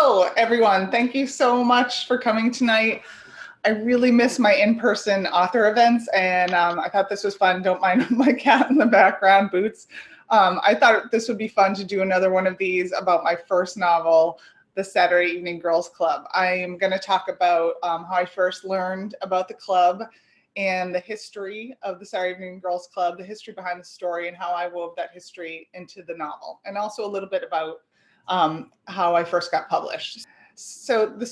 Hello, everyone. Thank you so much for coming tonight. I really miss my in-person author events, and I thought this was fun. Don't mind my cat in the background, Boots. I thought this would be fun to do another one of these about my first novel, The Saturday Evening Girls Club. I am going to talk about how I first learned about the club and the history of the Saturday Evening Girls Club, the history behind the story, and how I wove that history into the novel, and also a little bit about how I first got published. So the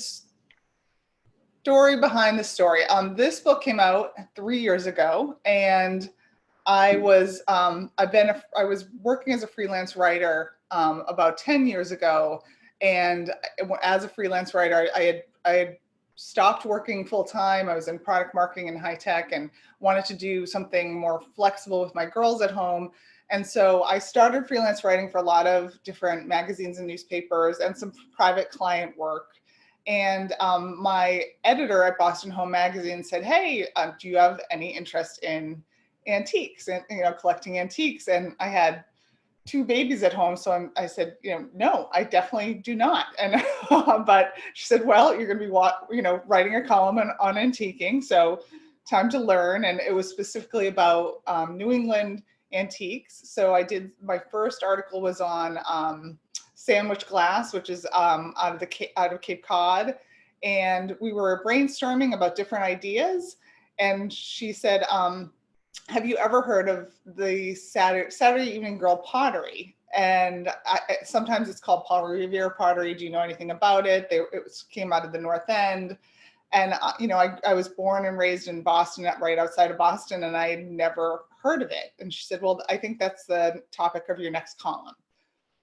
story behind the story. This book came out 3 years ago, and I was working as a freelance writer about 10 years ago, and as a freelance writer, I had stopped working full time. I was in product marketing and high tech, and wanted to do something more flexible with my girls at home. And so I started freelance writing for a lot of different magazines and newspapers and some private client work. And my editor at Boston Home Magazine said, "Hey, do you have any interest in antiques and collecting antiques?" And I had 2 babies at home, so I said, no, I definitely do not. And but she said, "Well, you're going to be writing a column on antiquing, so time to learn." And it was specifically about New England antiques. So I did, my first article was on sandwich glass, which is out of Cape Cod, and we were brainstorming about different ideas. And she said, "Have you ever heard of the Saturday Evening Girl Pottery?" And sometimes it's called Paul Revere Pottery. Do you know anything about it? It came out of the North End. And, I was born and raised in Boston, right outside of Boston, and I had never heard of it. And she said, "Well, I think that's the topic of your next column."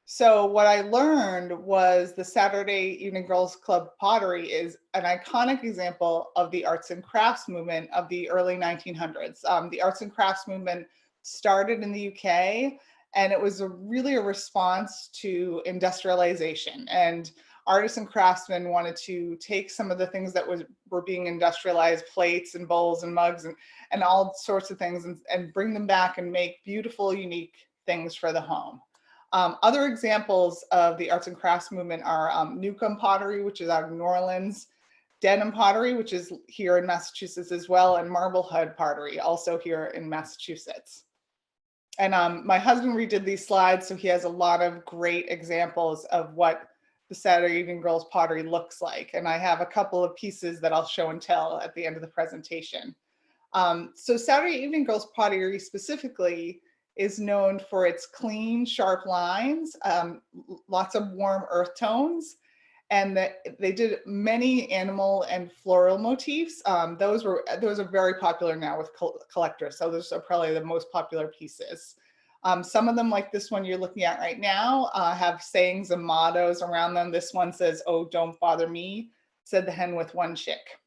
So what I learned was the Saturday Evening Girls Club Pottery is an iconic example of the arts and crafts movement of the early 1900s. The arts and crafts movement started in the UK, and it was really a response to industrialization. And artists and craftsmen wanted to take some of the things that were being industrialized, plates and bowls and mugs and all sorts of things, and bring them back and make beautiful, unique things for the home. Other examples of the arts and crafts movement are Newcomb pottery, which is out of New Orleans, Denham pottery, which is here in Massachusetts as well, and Marblehead pottery, also here in Massachusetts. And my husband redid these slides, so he has a lot of great examples of what the Saturday Evening Girls pottery looks like. And I have a couple of pieces that I'll show and tell at the end of the presentation. So Saturday Evening Girls pottery specifically is known for its clean, sharp lines, lots of warm earth tones, and they did many animal and floral motifs. Those are very popular now with collectors. So those are probably the most popular pieces. Some of them, like this one you're looking at right now, have sayings and mottos around them. This one says, "Oh, don't bother me," said the hen with one chick.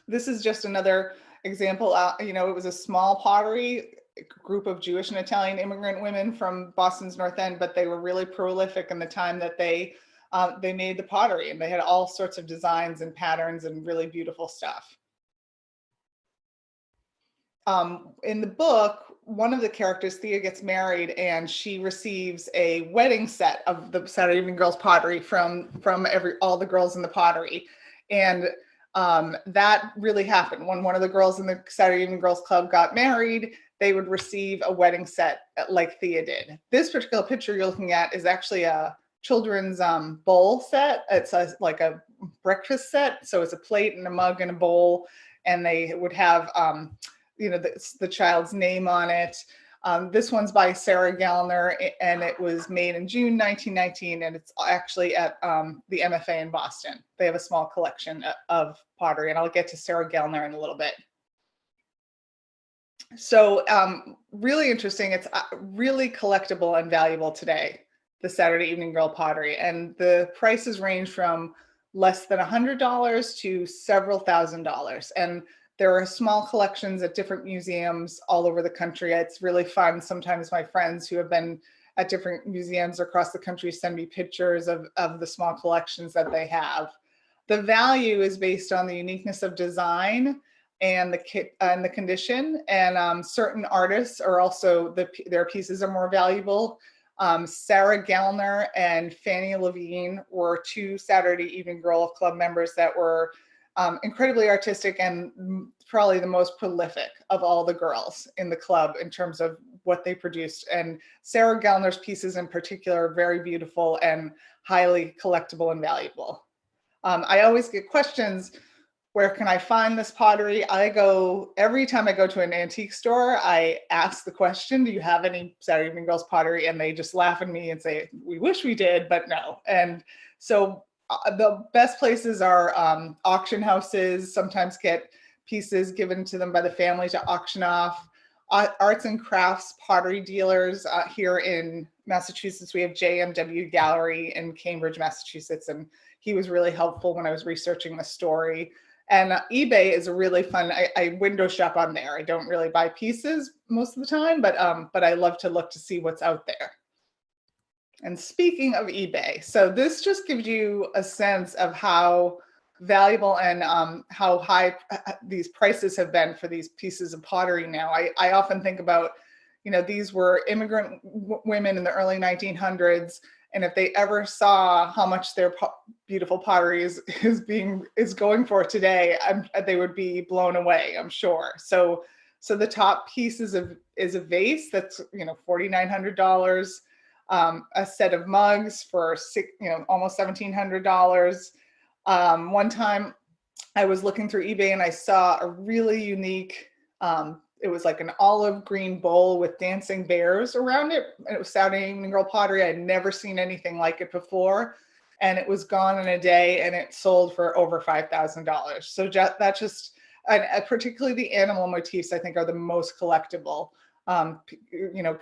This is just another example. It was a small pottery group of Jewish and Italian immigrant women from Boston's North End, but they were really prolific in the time that they made the pottery, and they had all sorts of designs and patterns and really beautiful stuff. In the book, one of the characters, Thea, gets married, and she receives a wedding set of the Saturday Evening Girls pottery from all the girls in the pottery. And that really happened. When one of the girls in the Saturday Evening Girls Club got married, they would receive a wedding set like Thea did. This particular picture you're looking at is actually a children's bowl set. It's like a breakfast set. So it's a plate and a mug and a bowl, and they would have the child's name on it. This one's by Sarah Gelner, and it was made in June 1919, and it's actually at the MFA in Boston. They have a small collection of pottery, and I'll get to Sarah Gelner in a little bit. So really interesting. It's really collectible and valuable today, the Saturday Evening Girl pottery, and the prices range from less than $100 to several $1,000s. And there are small collections at different museums all over the country. It's really fun. Sometimes my friends who have been at different museums across the country send me pictures of the small collections that they have. The value is based on the uniqueness of design and the condition. And certain artists are also, their pieces are more valuable. Sarah Gelner and Fanny Levine were two Saturday Evening Girl Club members that were incredibly artistic and probably the most prolific of all the girls in the club in terms of what they produced. And Sarah Gelner's pieces in particular are very beautiful and highly collectible and valuable. I always get questions, where can I find this pottery? Every time I go to an antique store, I ask the question, do you have any Saturday Evening Girls pottery? And they just laugh at me and say, we wish we did, but no. And so the best places are auction houses, sometimes get pieces given to them by the family to auction off. Arts and crafts pottery dealers here in Massachusetts. We have JMW Gallery in Cambridge, Massachusetts, and he was really helpful when I was researching the story. And eBay is a really fun, I window shop on there. I don't really buy pieces most of the time, but I love to look to see what's out there. And speaking of eBay, so this just gives you a sense of how valuable and how high these prices have been for these pieces of pottery now. I often think about, these were immigrant women in the early 1900s, and if they ever saw how much their beautiful pottery is going for today, they would be blown away, I'm sure. So the top piece is a vase that's $4,900. A set of mugs for almost $1,700. One time I was looking through eBay and I saw a really unique, it was like an olive green bowl with dancing bears around it. And it was Saturday Evening Girl pottery. I had never seen anything like it before. And it was gone in a day and it sold for over $5,000. So that's just, particularly the animal motifs, I think are the most collectible.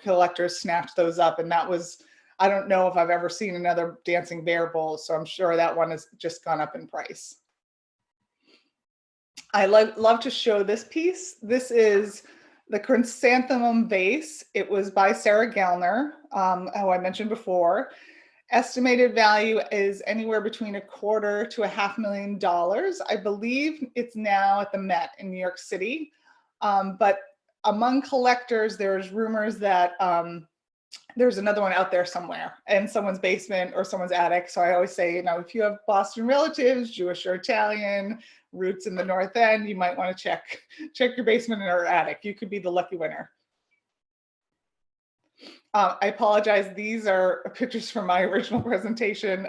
Collectors snatched those up, and that was, I don't know if I've ever seen another dancing bear bowl, so I'm sure that one has just gone up in price. I love to show this piece. This is the chrysanthemum vase. It was by Sarah Gelner, who I mentioned before. Estimated value is anywhere between $250,000 to $500,000. I believe it's now at the Met in New York City. But among collectors, there's rumors that there's another one out there somewhere in someone's basement or someone's attic. So I always say, if you have Boston relatives, Jewish or Italian, roots in the North End, you might want to check your basement or attic. You could be the lucky winner. I apologize. These are pictures from my original presentation.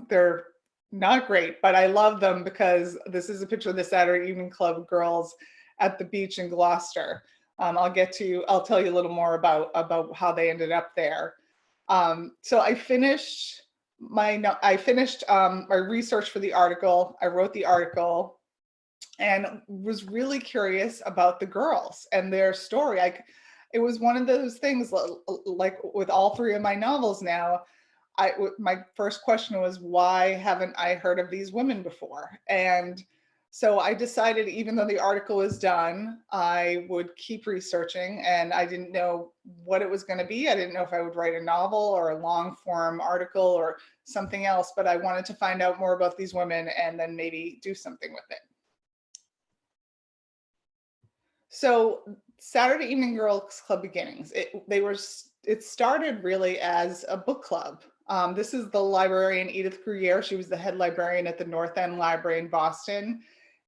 They're not great, but I love them because this is a picture of the Saturday Evening Club girls at the beach in Gloucester. I'll tell you a little more about how they ended up there. So I finished my research for the article. I wrote the article and was really curious about the girls and their story. It was one of those things, like with all three of my novels now, my first question was, why haven't I heard of these women before? And so I decided, even though the article was done, I would keep researching, and I didn't know what it was going to be. I didn't know if I would write a novel or a long form article or something else, but I wanted to find out more about these women and then maybe do something with it. So Saturday Evening Girls Club beginnings, it started really as a book club. This is the librarian Edith Grier. She was the head librarian at the North End Library in Boston.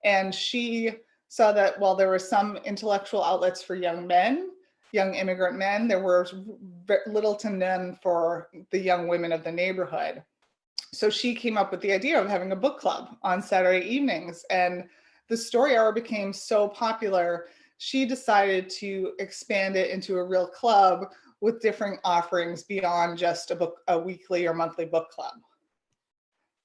And she saw that while there were some intellectual outlets for young immigrant men, there were little to none for the young women of the neighborhood. So she came up with the idea of having a book club on Saturday evenings. And the story hour became so popular, she decided to expand it into a real club with different offerings beyond just a weekly or monthly book club.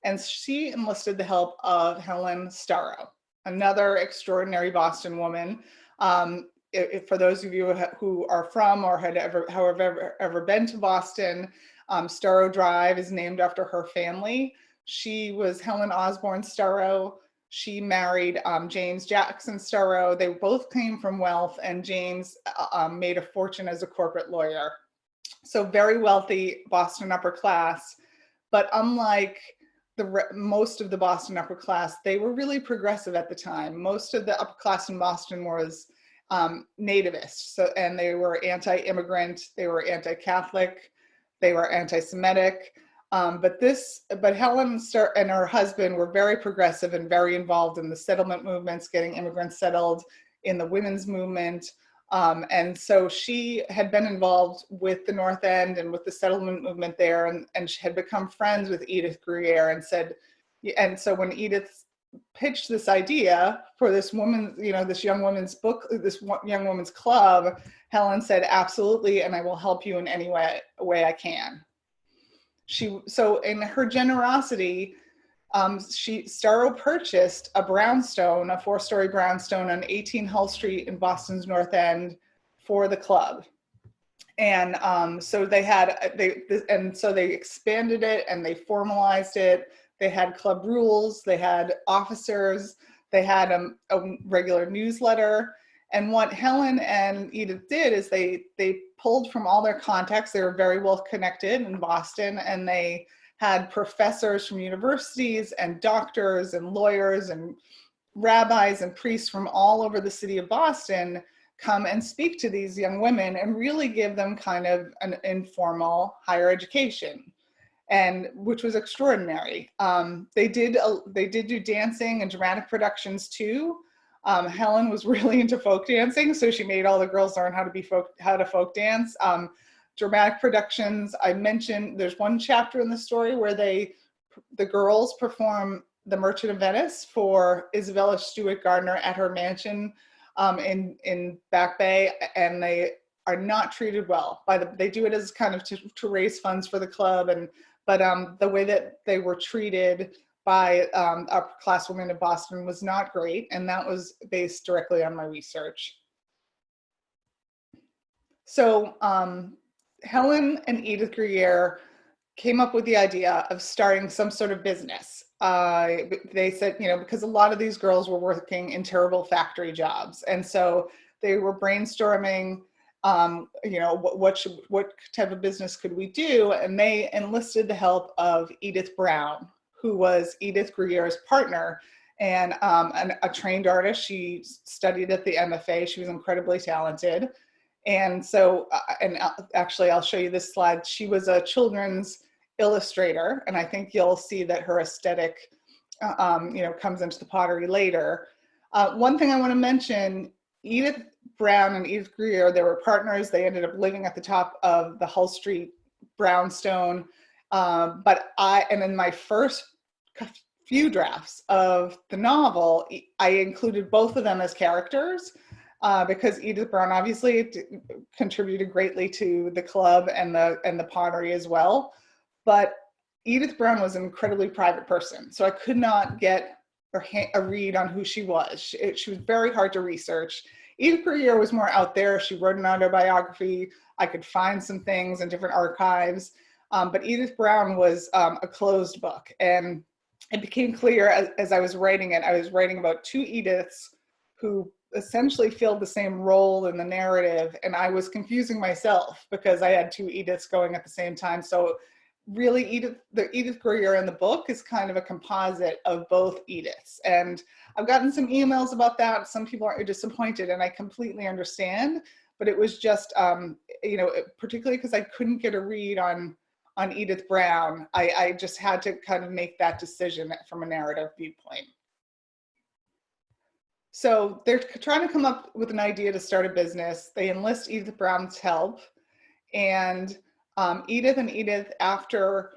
And she enlisted the help of Helen Starro, another extraordinary Boston woman. For those of you who are from or have ever been to Boston, Starro Drive is named after her family. She was Helen Osborne Starro. She married James Jackson Starro. They both came from wealth, and James made a fortune as a corporate lawyer. So very wealthy Boston upper class, but unlike most of the Boston upper class, they were really progressive at the time. Most of the upper class in Boston was nativist, and they were anti-immigrant, they were anti-Catholic, They were anti-Semitic. But Helen and her husband were very progressive and very involved in the settlement movements, getting immigrants settled, in the women's movement. And so she had been involved with the North End and with the settlement movement there, and she had become friends with Edith Grier and so when Edith pitched this idea for this woman, this young woman's book, this young woman's club, Helen said, absolutely, and I will help you in any way I can. So in her generosity, Starro purchased a brownstone, a 4-story brownstone on 18 Hull Street in Boston's North End for the club. And so they expanded it and they formalized it. They had club rules, they had officers, they had a regular newsletter. And what Helen and Edith did is they pulled from all their contacts. They were very well connected in Boston, and they had professors from universities and doctors and lawyers and rabbis and priests from all over the city of Boston come and speak to these young women and really give them kind of an informal higher education, and which was extraordinary. They did do dancing and dramatic productions too. Helen was really into folk dancing, so she made all the girls learn how to folk dance. Dramatic productions, I mentioned there's one chapter in the story where the girls perform The Merchant of Venice for Isabella Stewart Gardner at her mansion in Back Bay, and they are not treated well they do it as kind of to raise funds for the club, but the way that they were treated by upper-class women in Boston was not great, and that was based directly on my research. So Helen and Edith Grier came up with the idea of starting some sort of business. They said, because a lot of these girls were working in terrible factory jobs, and so they were brainstorming, what type of business could we do? And they enlisted the help of Edith Brown, who was Edith Grier's partner and a trained artist. She studied at the MFA. She was incredibly talented. And so, actually, I'll show you this slide. She was a children's illustrator, and I think you'll see that her aesthetic, comes into the pottery later. One thing I want to mention, Edith Brown and Edith Grier, they were partners. They ended up living at the top of the Hull Street brownstone. And in my first few drafts of the novel, I included both of them as characters because Edith Brown obviously contributed greatly to the club and the pottery as well. But Edith Brown was an incredibly private person, so I could not get a read on who she was. She was very hard to research. Edith Brown was more out there. She wrote an autobiography. I could find some things in different archives. But Edith Brown was a closed book. And it became clear as I was writing it, I was writing about two Ediths who essentially filled the same role in the narrative. And I was confusing myself because I had two Ediths going at the same time. So really, the Edith Grier in the book is kind of a composite of both Ediths. And I've gotten some emails about that. Some people are disappointed, and I completely understand. But it was just, particularly because I couldn't get a read on Edith Brown, I just had to kind of make that decision from a narrative viewpoint. So they're trying to come up with an idea to start a business. They enlist Edith Brown's help, and Edith, after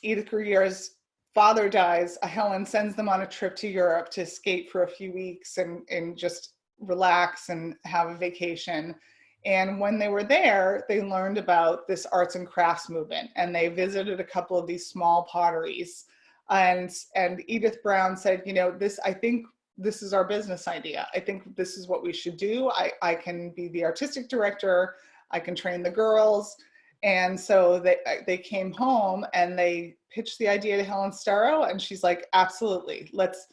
Edith Grier's father dies, Helen sends them on a trip to Europe to escape for a few weeks and just relax and have a vacation. And when they were there, they learned about this arts and crafts movement, and they visited a couple of these small potteries. And Edith Brown said, I think this is our business idea. I think this is what we should do. I can be the artistic director. I can train the girls. And so they came home and they pitched the idea to Helen Starro, and she's like, absolutely, let's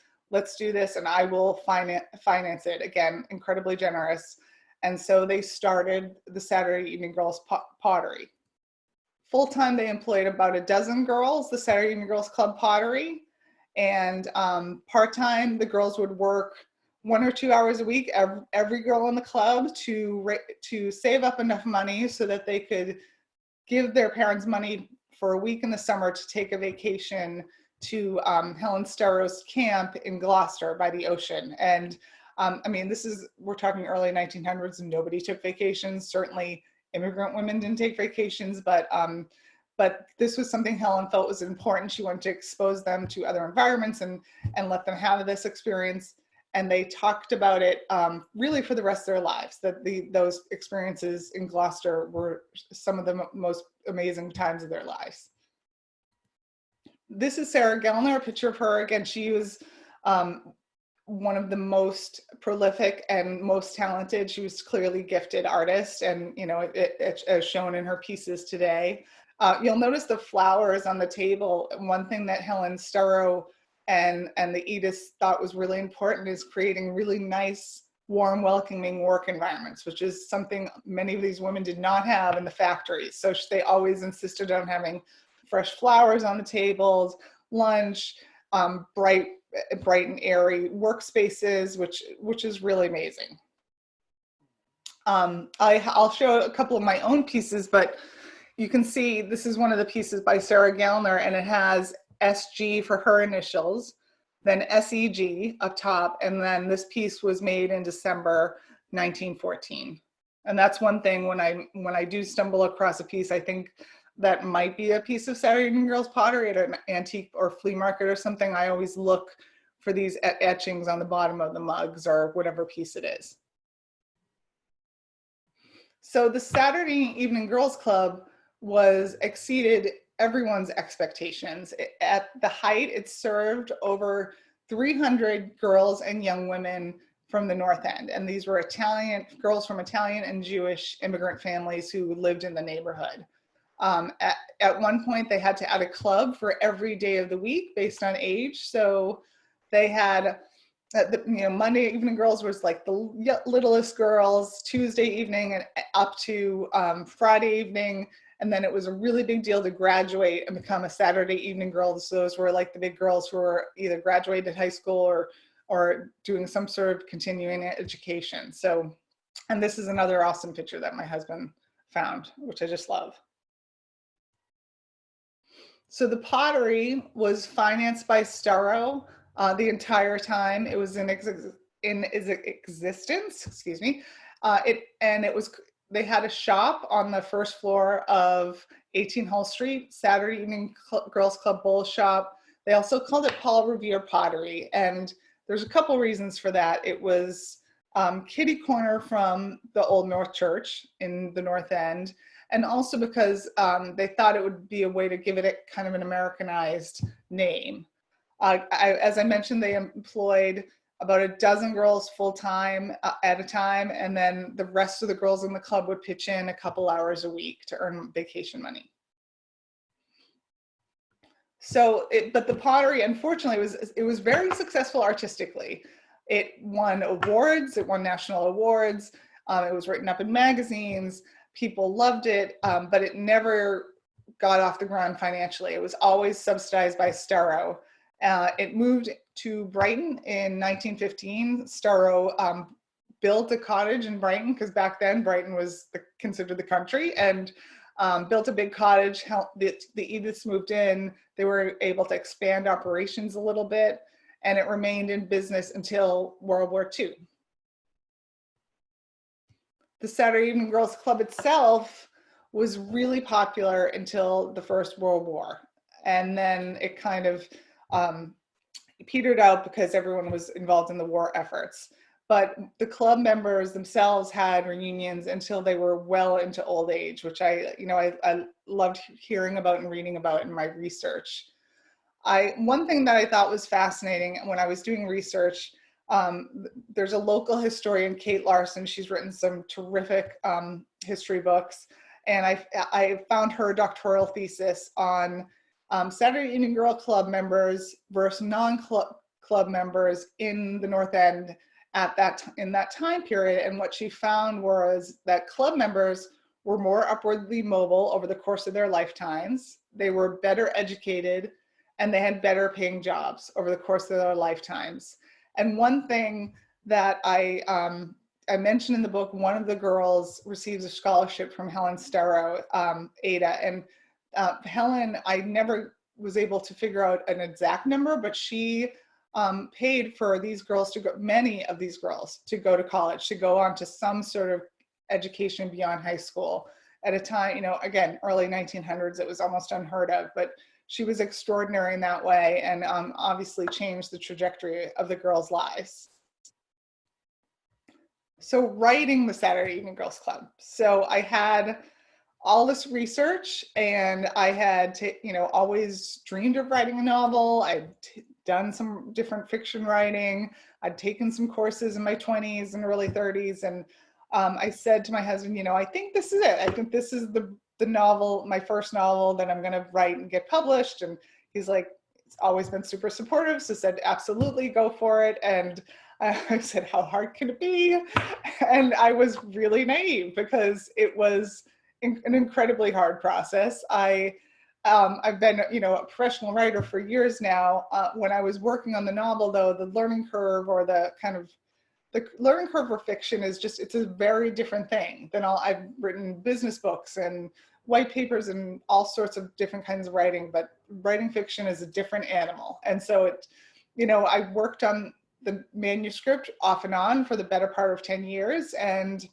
do this, and I will finance it. Again, incredibly generous. And so they started the Saturday Evening Girls Pottery. Full-time, they employed about a dozen girls, the Saturday Evening Girls Club Pottery. And part-time, the girls would work 1 or 2 hours a week, every girl in the club, to save up enough money so that they could give their parents money for a week in the summer to take a vacation to Helen Starro's camp in Gloucester by the ocean. And I mean, we're talking early 1900s and nobody took vacations. Certainly immigrant women didn't take vacations, but this was something Helen felt was important. She wanted to expose them to other environments and let them have this experience. And they talked about it really for the rest of their lives, that those experiences in Gloucester were some of the most amazing times of their lives. This is Sarah Gelner, a picture of her. Again, she was one of the most prolific and most talented. She was clearly gifted artist, and as shown in her pieces today. You'll notice the flowers on the table. One thing that Helen Starro and the Edith thought was really important is creating really nice, warm, welcoming work environments, which is something many of these women did not have in the factories. So they always insisted on having fresh flowers on the tables, lunch, bright and airy workspaces, which is really amazing. I'll show a couple of my own pieces, but you can see this is one of the pieces by Sarah Gelner, and it has SG for her initials, then SEG up top, and then this piece was made in December 1914. And that's one thing when I do stumble across a piece, I think that might be a piece of Saturday Evening Girls pottery at an antique or flea market or something. I always look for these etchings on the bottom of the mugs or whatever piece it is. So the Saturday Evening Girls Club exceeded everyone's expectations. At the height, it served over 300 girls and young women from the North End. And these were girls from Italian and Jewish immigrant families who lived in the neighborhood. At one point, they had to add a club for every day of the week based on age. So they had, Monday Evening Girls was like the littlest girls, Tuesday evening and up to Friday evening. And then it was a really big deal to graduate and become a Saturday Evening Girl. So those were like the big girls who were either graduated high school or doing some sort of continuing education. So, and this is another awesome picture that my husband found, which I just love. So the pottery was financed by Starro the entire time it was in existence. Excuse me. They had a shop on the first floor of 18 Hull Street, Saturday Evening Girls Club Bowl Shop. They also called it Paul Revere Pottery, and there's a couple reasons for that. It was kitty corner from the Old North Church in the North End, and also because they thought it would be a way to give it a kind of an Americanized name. As I mentioned, they employed about a dozen girls full-time at a time, and then the rest of the girls in the club would pitch in a couple hours a week to earn vacation money. But the pottery, unfortunately, it was very successful artistically. It won awards, it won national awards, it was written up in magazines, people loved it, but it never got off the ground financially. It was always subsidized by Starro. It moved to Brighton in 1915. Starro built a cottage in Brighton, because back then Brighton was considered the country, and built a big cottage. The Ediths moved in. They were able to expand operations a little bit, and it remained in business until World War II. The Saturday Evening Girls Club itself was really popular until the First World War, and then it kind of petered out because everyone was involved in the war efforts. But the club members themselves had reunions until they were well into old age, which I loved hearing about and reading about in my research. One thing that I thought was fascinating when I was doing research, there's a local historian, Kate Larson. She's written some terrific history books, and I found her doctoral thesis on Saturday Evening Girl Club members versus non-club members in the North End in that time period. And what she found was that club members were more upwardly mobile over the course of their lifetimes. They were better educated, and they had better paying jobs over the course of their lifetimes. And one thing that I I mentioned in the book, one of the girls receives a scholarship from Helen Starro, Ada, and Helen, I never was able to figure out an exact number, but she paid for these girls to go, many of these girls to go to college, to go on to some sort of education beyond high school at a time, you know, again, early 1900s, it was almost unheard of, but she was extraordinary in that way, and obviously changed the trajectory of the girls' lives. So writing the Saturday Evening Girls Club. So I had all this research, and I had, you know, always dreamed of writing a novel. I'd done some different fiction writing. I'd taken some courses in my 20s and early 30s. And I said to my husband, you know, I think this is it. I think this is the novel, my first novel that I'm going to write and get published. And he's like, it's always been super supportive. So said, absolutely, go for it. And I said, how hard can it be? And I was really naive, because it was an incredibly hard process. I've been, you know, a professional writer for years now. When I was working on the novel, though, the learning curve, or the learning curve for fiction is just, it's a very different thing than I've written business books and white papers and all sorts of different kinds of writing, but writing fiction is a different animal. And so it, you know, I worked on the manuscript off and on for the better part of 10 years. And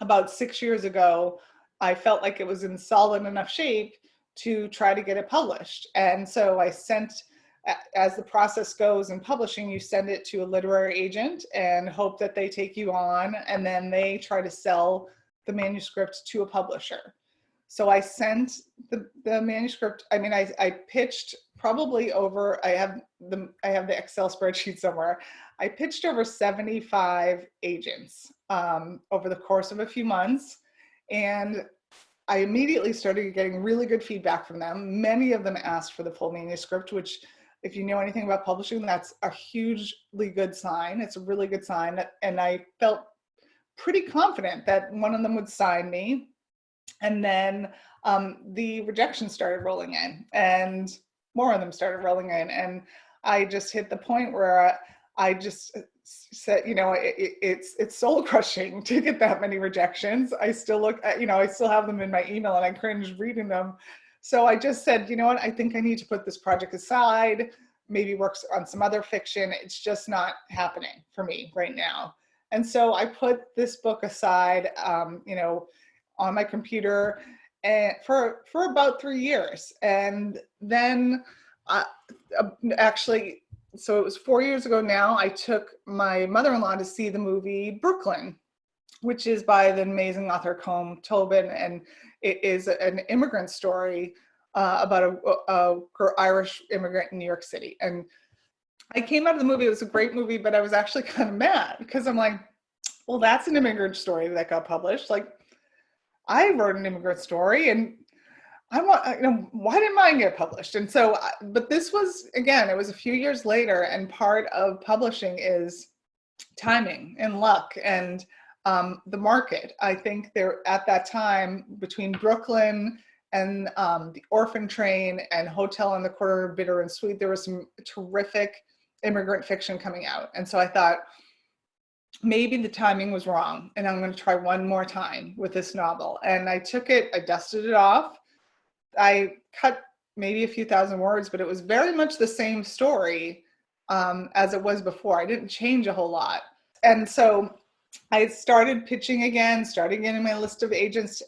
about 6 years ago, I felt like it was in solid enough shape to try to get it published. And so I sent, as the process goes in publishing, you send it to a literary agent and hope that they take you on, and then they try to sell the manuscript to a publisher. So I sent the manuscript. I mean, I pitched probably over, I have the Excel spreadsheet somewhere. I pitched over 75 agents over the course of a few months. And I immediately started getting really good feedback from them. Many of them asked for the full manuscript, which, if you know anything about publishing, that's a hugely good sign. It's a really good sign. And I felt pretty confident that one of them would sign me. And then the rejections started rolling in, and more of them started rolling in. And I just hit the point where I just said, you know, it's soul crushing to get that many rejections. I still look at, you know, I still have them in my email, and I cringe reading them. So I just said, you know what, I think I need to put this project aside, maybe work on some other fiction. It's just not happening for me right now. And so I put this book aside, you know, on my computer, and for about 3 years. And then actually, so it was 4 years ago now, I took my mother-in-law to see the movie Brooklyn, which is by the amazing author Combe Tobin, and it is an immigrant story about a Irish immigrant in New York City. And I came out of the movie, it was a great movie, but I was actually kind of mad, because I'm like, well, that's an immigrant story that got published. Like, I wrote an immigrant story, and I want, you know, why didn't mine get published? And so, but this was, again, it was a few years later, and part of publishing is timing and luck and the market. I think there, at that time, between Brooklyn and The Orphan Train and Hotel on the Corner of Bitter and Sweet, there was some terrific immigrant fiction coming out. And so I thought, maybe the timing was wrong, and I'm going to try one more time with this novel. And I took it, I dusted it off. I cut maybe a few thousand words, but it was very much the same story as it was before. I didn't change a whole lot. And so I started pitching again, started getting my list of agents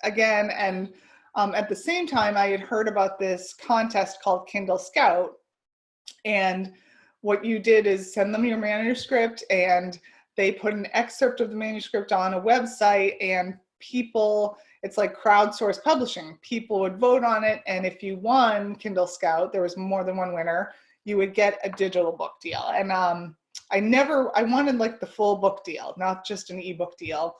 again. And at the same time, I had heard about this contest called Kindle Scout. And what you did is send them your manuscript, and they put an excerpt of the manuscript on a website, and people, it's like crowdsourced publishing. People would vote on it, and if you won Kindle Scout, there was more than one winner, you would get a digital book deal. And I wanted like the full book deal, not just an ebook deal.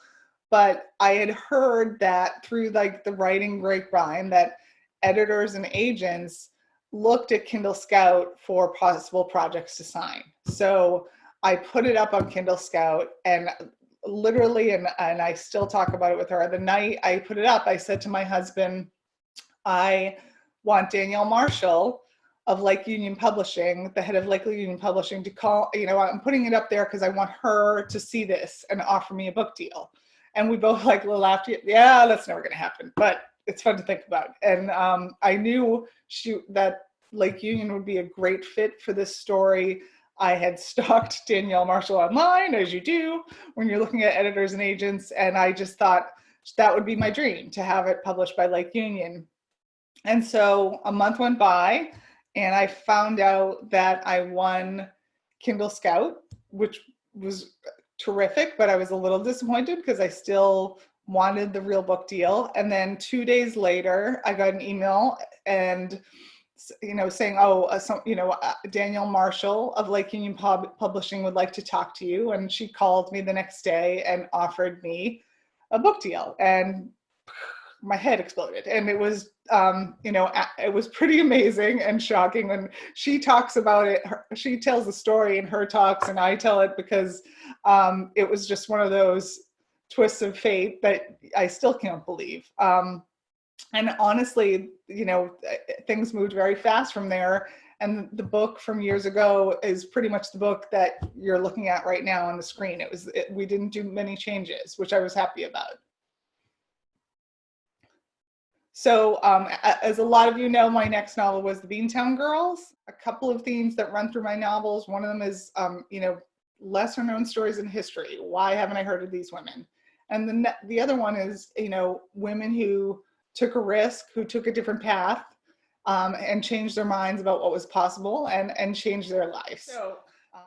But I had heard that through like the writing grapevine that editors and agents looked at Kindle Scout for possible projects to sign. So I put it up on Kindle Scout, and literally, and I still talk about it with her, the night I put it up, I said to my husband, I want Danielle Marshall of Lake Union Publishing, the head of Lake Union Publishing, to call, I'm putting it up there because I want her to see this and offer me a book deal. And we both like laughed, yeah, that's never going to happen, but it's fun to think about. And I knew that Lake Union would be a great fit for this story. I had stalked Danielle Marshall online, as you do when you're looking at editors and agents, and I just thought that would be my dream, to have it published by Lake Union. And so a month went by, and I found out that I won Kindle Scout, which was terrific, but I was a little disappointed because I still wanted the real book deal. And then 2 days later, I got an email and saying, Danielle Marshall of Lake Union Publishing would like to talk to you. And she called me the next day and offered me a book deal. And my head exploded. And it was, it was pretty amazing and shocking. When she talks about it, she tells the story in her talks, and I tell it because it was just one of those twists of fate that I still can't believe. And honestly, things moved very fast from there. And the book from years ago is pretty much the book that you're looking at right now on the screen. We didn't do many changes, which I was happy about. So as a lot of you know, my next novel was The Beantown Girls. A couple of themes that run through my novels. One of them is, lesser known stories in history. Why haven't I heard of these women? And the other one is, women who took a risk, who took a different path, and changed their minds about what was possible and changed their lives. So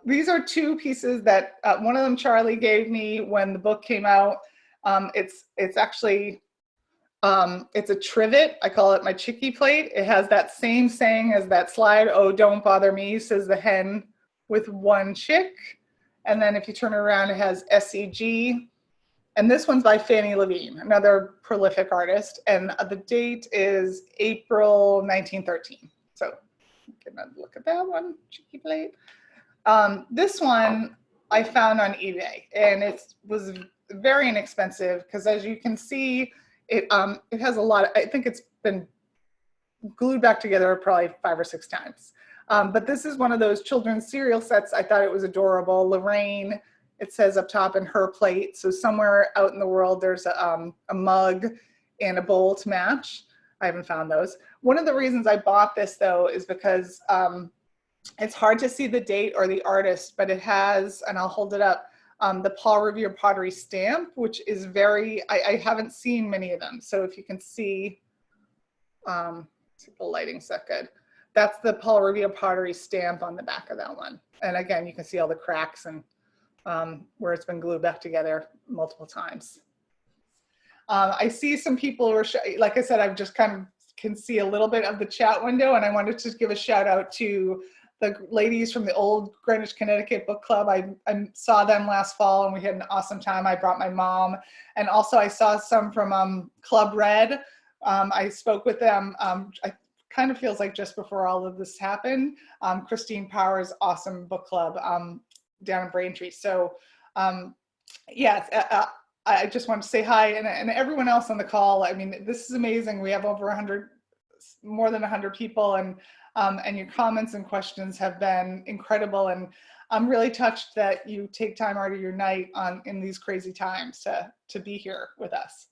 these are two pieces that one of them Charlie gave me when the book came out. It's actually, it's a trivet. I call it my chickie plate. It has that same saying as that slide, "Oh, don't bother me," says the hen with one chick. And then if you turn it around, it has SEG. And this one's by Fanny Levine, another prolific artist. And the date is April 1913. So get a look at that one, cheeky plate. This one I found on eBay, and it was very inexpensive because, as you can see, it has a lot of, I think it's been glued back together probably 5 or 6 times. But this is one of those children's cereal sets. I thought it was adorable. Lorraine, it says up top, in her plate. So somewhere out in the world, there's a mug and a bowl to match. I haven't found those. One of the reasons I bought this, though, is because it's hard to see the date or the artist, but it has, and I'll hold it up, the Paul Revere Pottery stamp, which is I haven't seen many of them. So if you can see, see if the lighting's that good. That's the Paul Revere Pottery stamp on the back of that one. And again, you can see all the cracks and where it's been glued back together multiple times. I see some people who are, like I said, I've just kind of can see a little bit of the chat window, and I wanted to give a shout out to the ladies from the old Greenwich, Connecticut book club. I saw them last fall and we had an awesome time. I brought my mom, and also I saw some from Club Red. I spoke with them. I kind of feels like just before all of this happened. Christine Power's awesome book club down in Braintree. So yes, I just want to say hi, and everyone else on the call. I mean, this is amazing. We have over 100, more than 100 people, and your comments and questions have been incredible. And I'm really touched that you take time out of your night in these crazy times to be here with us.